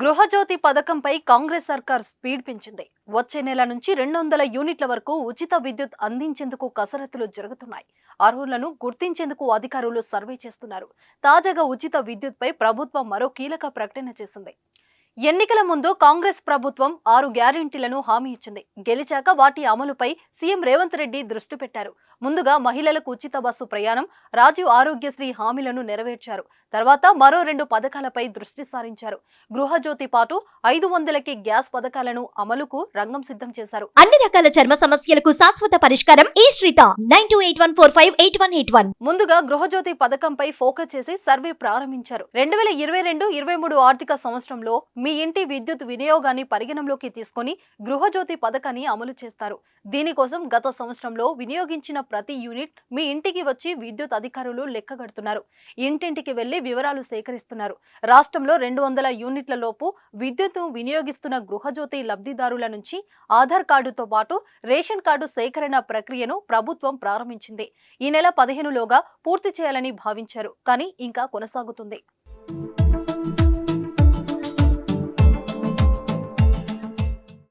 గృహజ్యోతి పథకంపై కాంగ్రెస్ సర్కార్ స్పీడ్ పెంచింది. వచ్చే నెల నుంచి 200 యూనిట్ల వరకు ఉచిత విద్యుత్ అందించేందుకు కసరత్తులు జరుగుతున్నాయి. అర్హులను గుర్తించేందుకు అధికారులు సర్వే చేస్తున్నారు. తాజాగా ఉచిత విద్యుత్పై ప్రభుత్వం మరో కీలక ప్రకటన చేసింది. ఎన్నికల ముందు కాంగ్రెస్ ప్రభుత్వం 6 గ్యారెంటీలను హామీ ఇచ్చింది. గెలిచాక వాటి అమలుపై సీఎం రేవంత్ రెడ్డి దృష్టి పెట్టారు. ముందుగా మహిళలకు ఉచిత బస్సు ప్రయాణం, రాజీవ్ ఆరోగ్యశ్రీ హామీలను నెరవేర్చారు. తర్వాత మరో 2 పథకాలపై దృష్టి సారించారు. గృహజ్యోతి పాటు 500కి గ్యాస్ పథకాలను అమలుకు రంగం సిద్ధం చేశారు. అన్ని రకాల చర్మ సమస్యలకు శాశ్వత పరిష్కారం ఈ శ్రీత 9281458181. ముందుగా గృహజ్యోతి పథకంపై ఫోకస్ చేసి సర్వే ప్రారంభించారు. 2022-23 ఆర్థిక సంవత్సరంలో మీ ఇంటి విద్యుత్ వినియోగాన్ని పరిగణనలోకి తీసుకుని గృహజ్యోతి పథకాన్ని అమలు చేస్తారు. దీనికోసం గత సంవత్సరంలో వినియోగించిన ప్రతి యూనిట్ మీ ఇంటికి వచ్చి విద్యుత్ అధికారులు లెక్కగడుతున్నారు. ఇంటింటికి వెళ్లి వివరాలు సేకరిస్తున్నారు. రాష్ట్రంలో 200 యూనిట్ల లోపు విద్యుత్ను వినియోగిస్తున్న గృహజ్యోతి లబ్ధిదారుల నుంచి ఆధార్ కార్డుతో పాటు రేషన్ కార్డు సేకరణ ప్రక్రియను ప్రభుత్వం ప్రారంభించింది. ఈ నెల 15లోగా పూర్తి చేయాలని భావించారు. కానీ ఇంకా కొనసాగుతుంది.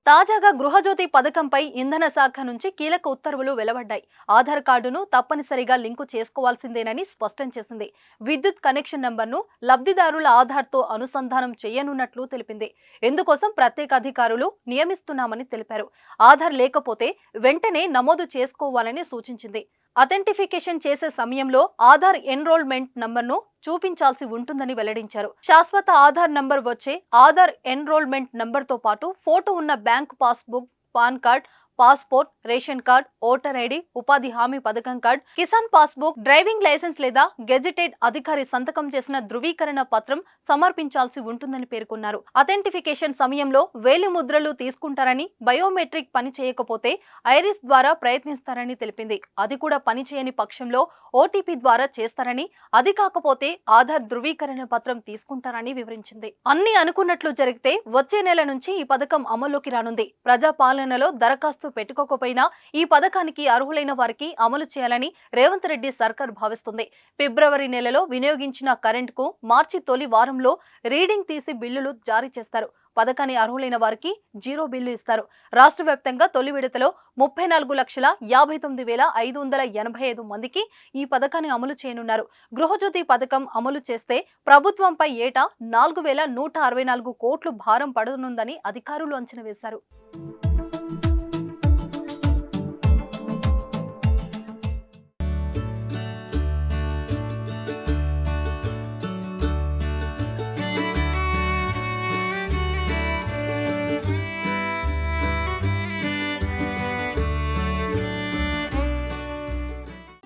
తాజాగా గృహజ్యోతి పథకంపై ఇంధన శాఖ నుంచి కీలక ఉత్తర్వులు వెలువడ్డాయి. ఆధార్ కార్డును తప్పనిసరిగా లింకు చేసుకోవాల్సిందేనని స్పష్టం చేసింది. విద్యుత్ కనెక్షన్ నంబర్ను లబ్ధిదారుల ఆధార్తో అనుసంధానం చేయనున్నట్లు తెలిపింది. ఇందుకోసం ప్రత్యేక అధికారులు నియమిస్తున్నామని తెలిపారు. ఆధార్ లేకపోతే వెంటనే నమోదు చేసుకోవాలని సూచించింది. అథెంటిఫికేషన్ చేసే సమయంలో ఆధార్ ఎన్రోల్మెంట్ నంబర్ను చూపించాల్సి ఉంటుందని వెల్లడించారు. శాశ్వత ఆధార్ నంబర్ వచ్చే ఆధార్ ఎన్రోల్మెంట్ నంబర్తో పాటు ఫోటో ఉన్న bank passbook, PAN card, passport, ration card, voter ID, ఉపాధి హామీ పథకం card, Kisan passbook, driving licence లేదా గెజిటెడ్ అధికారి సంతకం చేసిన ధృవీకరణ పత్రం సమర్పించాల్సి ఉంటుందని పేర్కొన్నారు. అథెంటిఫికేషన్ సమయంలో వేలి ముద్రలు తీసుకుంటారని, బయోమెట్రిక్ పని చేయకపోతే ఐరిస్ ద్వారా ప్రయత్నిస్తారని తెలిపింది. అది కూడా పని చేయని పక్షంలో ఓటీపీ ద్వారా చేస్తారని, అది కాకపోతే ఆధార్ ధృవీకరణ పత్రం తీసుకుంటారని వివరించింది. అన్ని అనుకున్నట్లు జరిగితే వచ్చే నెల నుంచి ఈ పథకం అమల్లోకి రానుంది. ప్రజాపాలనలో దరఖాస్తు పెట్టుకోకపోయినా ఈ పథకానికి అర్హులైన వారికి అమలు చేయాలని రేవంత్ రెడ్డి సర్కార్ భావిస్తుంది. ఫిబ్రవరి నెలలో వినియోగించిన కరెంటుకు మార్చి తొలి వారంలో రీడింగ్ తీసి బిల్లులు జారీ చేస్తారు. పథకాన్ని అర్హులైన వారికి 0 బిల్లు ఇస్తారు. రాష్ట్ర వ్యాప్తంగా తొలి విడతలో 34,59,585 మందికి ఈ పథకాన్ని అమలు చేయనున్నారు. గృహజ్యోతి పథకం అమలు చేస్తే ప్రభుత్వంపై ఏటా 4,164 కోట్లు భారం పడనుందని అధికారులు అంచనా వేశారు.